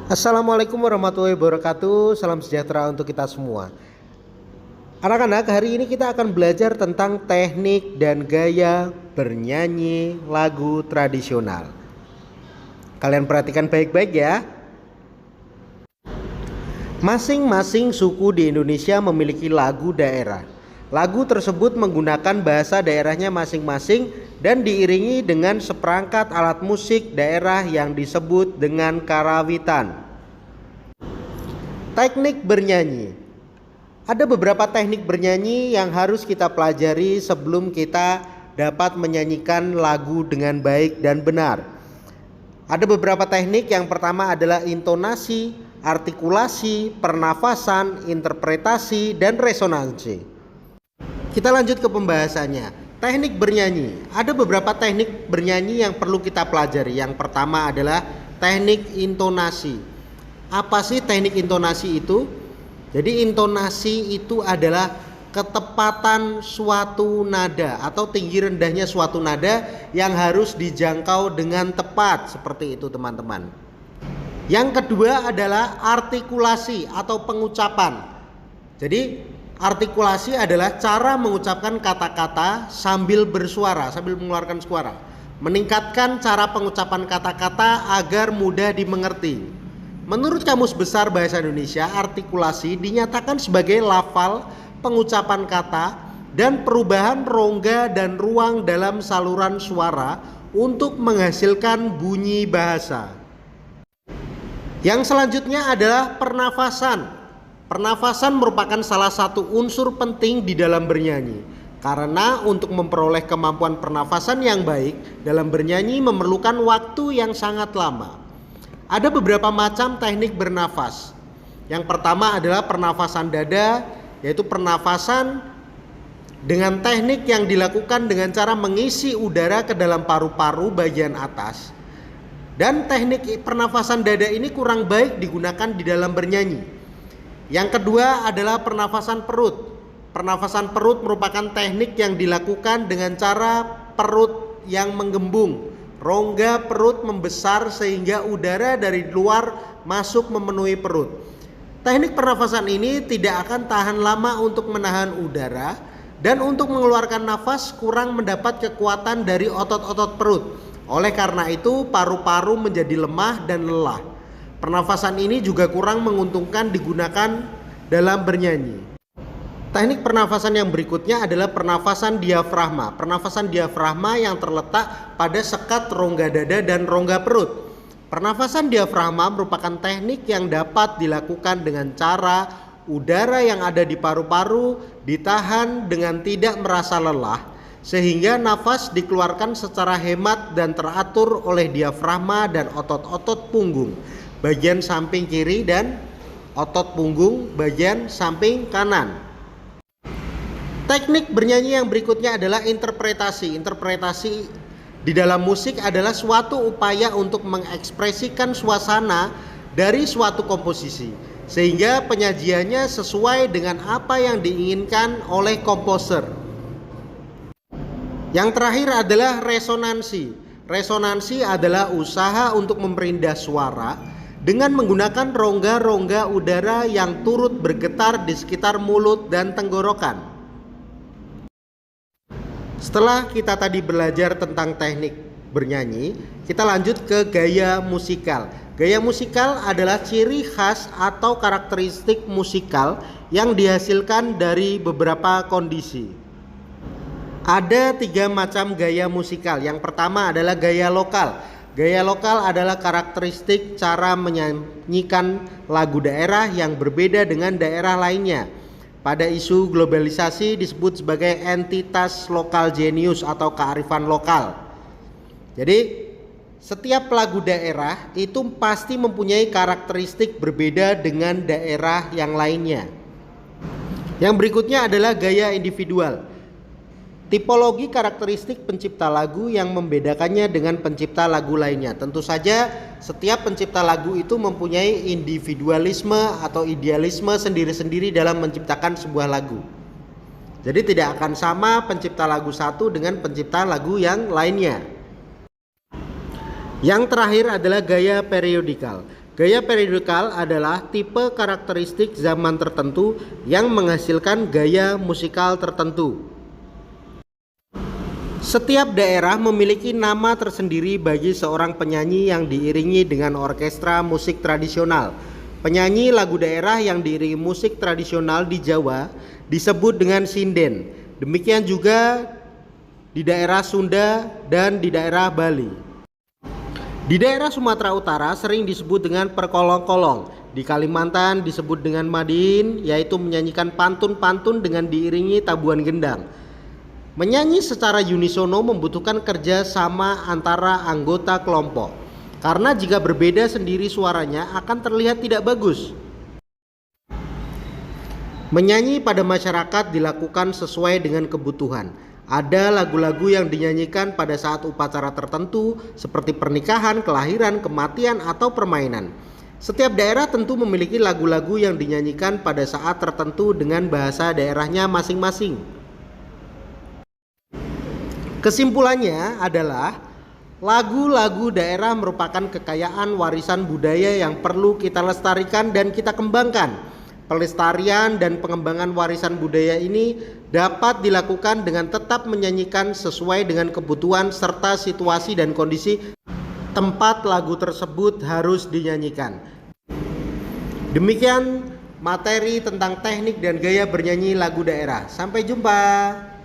Assalamualaikum warahmatullahi wabarakatuh. Salam sejahtera untuk kita semua. Anak-anak, hari ini kita akan belajar tentang teknik dan gaya bernyanyi lagu tradisional. Kalian perhatikan baik-baik ya. Masing-masing suku di Indonesia memiliki lagu daerah. Lagu tersebut menggunakan bahasa daerahnya masing-masing dan diiringi dengan seperangkat alat musik daerah yang disebut dengan karawitan. Teknik bernyanyi. Ada beberapa teknik bernyanyi yang harus kita pelajari sebelum kita dapat menyanyikan lagu dengan baik dan benar. Ada beberapa teknik. Yang pertama adalah intonasi, artikulasi, pernafasan, interpretasi, dan resonansi. Kita lanjut ke pembahasannya. Teknik bernyanyi. Ada beberapa teknik bernyanyi yang perlu kita pelajari. Yang pertama adalah teknik intonasi. Apa sih teknik intonasi itu? Jadi intonasi itu adalah ketepatan suatu nada atau tinggi rendahnya suatu nada yang harus dijangkau dengan tepat. Seperti itu teman-teman. Yang kedua adalah artikulasi atau pengucapan. Jadi artikulasi adalah cara mengucapkan kata-kata sambil bersuara, sambil mengeluarkan suara. Meningkatkan cara pengucapan kata-kata agar mudah dimengerti. Menurut Kamus Besar Bahasa Indonesia, artikulasi dinyatakan sebagai lafal, pengucapan kata, dan perubahan rongga dan ruang dalam saluran suara untuk menghasilkan bunyi bahasa. Yang selanjutnya adalah pernafasan. Pernafasan merupakan salah satu unsur penting di dalam bernyanyi. Karena untuk memperoleh kemampuan pernafasan yang baik dalam bernyanyi memerlukan waktu yang sangat lama. Ada beberapa macam teknik bernafas. Yang pertama adalah pernafasan dada, yaitu pernafasan dengan teknik yang dilakukan dengan cara mengisi udara ke dalam paru-paru bagian atas. Dan teknik pernafasan dada ini kurang baik digunakan di dalam bernyanyi. Yang kedua adalah pernafasan perut. Pernafasan perut merupakan teknik yang dilakukan dengan cara perut yang menggembung. Rongga perut membesar sehingga udara dari luar masuk memenuhi perut. Teknik pernafasan ini tidak akan tahan lama untuk menahan udara dan untuk mengeluarkan nafas kurang mendapat kekuatan dari otot-otot perut. Oleh karena itu paru-paru menjadi lemah dan lelah. Pernafasan ini juga kurang menguntungkan digunakan dalam bernyanyi. Teknik pernafasan yang berikutnya adalah pernafasan diafragma. Pernafasan diafragma yang terletak pada sekat rongga dada dan rongga perut. Pernafasan diafragma merupakan teknik yang dapat dilakukan dengan cara udara yang ada di paru-paru ditahan dengan tidak merasa lelah, sehingga nafas dikeluarkan secara hemat dan teratur oleh diafragma dan otot-otot punggung bagian samping kiri dan otot punggung bagian samping kanan. Teknik bernyanyi yang berikutnya adalah interpretasi. Interpretasi di dalam musik adalah suatu upaya untuk mengekspresikan suasana dari suatu komposisi sehingga penyajiannya sesuai dengan apa yang diinginkan oleh komposer. Yang terakhir adalah resonansi. Resonansi adalah usaha untuk memperindah suara dengan menggunakan rongga-rongga udara yang turut bergetar di sekitar mulut dan tenggorokan. Setelah kita tadi belajar tentang teknik bernyanyi, kita lanjut ke gaya musikal. Gaya musikal adalah ciri khas atau karakteristik musikal yang dihasilkan dari beberapa kondisi. Ada 3 macam gaya musikal. Yang pertama adalah gaya lokal. Gaya lokal adalah karakteristik cara menyanyikan lagu daerah yang berbeda dengan daerah lainnya. Pada isu globalisasi disebut sebagai entitas lokal genius atau kearifan lokal. Jadi setiap lagu daerah itu pasti mempunyai karakteristik berbeda dengan daerah yang lainnya. Yang berikutnya adalah gaya individual. Tipologi karakteristik pencipta lagu yang membedakannya dengan pencipta lagu lainnya. Tentu saja setiap pencipta lagu itu mempunyai individualisme atau idealisme sendiri-sendiri dalam menciptakan sebuah lagu. Jadi tidak akan sama pencipta lagu satu dengan pencipta lagu yang lainnya. Yang terakhir adalah gaya periodikal. Gaya periodikal adalah tipe karakteristik zaman tertentu yang menghasilkan gaya musikal tertentu. Setiap daerah memiliki nama tersendiri bagi seorang penyanyi yang diiringi dengan orkestra musik tradisional. Penyanyi lagu daerah yang diiringi musik tradisional di Jawa disebut dengan sinden. Demikian juga di daerah Sunda dan di daerah Bali. Di daerah Sumatera Utara sering disebut dengan perkolong-kolong. Di Kalimantan disebut dengan madin, yaitu menyanyikan pantun-pantun dengan diiringi tabuhan gendang. Menyanyi secara unisono membutuhkan kerja sama antara anggota kelompok. Karena jika berbeda sendiri suaranya akan terlihat tidak bagus. Menyanyi pada masyarakat dilakukan sesuai dengan kebutuhan. Ada lagu-lagu yang dinyanyikan pada saat upacara tertentu seperti pernikahan, kelahiran, kematian, atau permainan. Setiap daerah tentu memiliki lagu-lagu yang dinyanyikan pada saat tertentu dengan bahasa daerahnya masing-masing. Kesimpulannya adalah lagu-lagu daerah merupakan kekayaan warisan budaya yang perlu kita lestarikan dan kita kembangkan. Pelestarian dan pengembangan warisan budaya ini dapat dilakukan dengan tetap menyanyikan sesuai dengan kebutuhan serta situasi dan kondisi tempat lagu tersebut harus dinyanyikan. Demikian materi tentang teknik dan gaya bernyanyi lagu daerah. Sampai jumpa.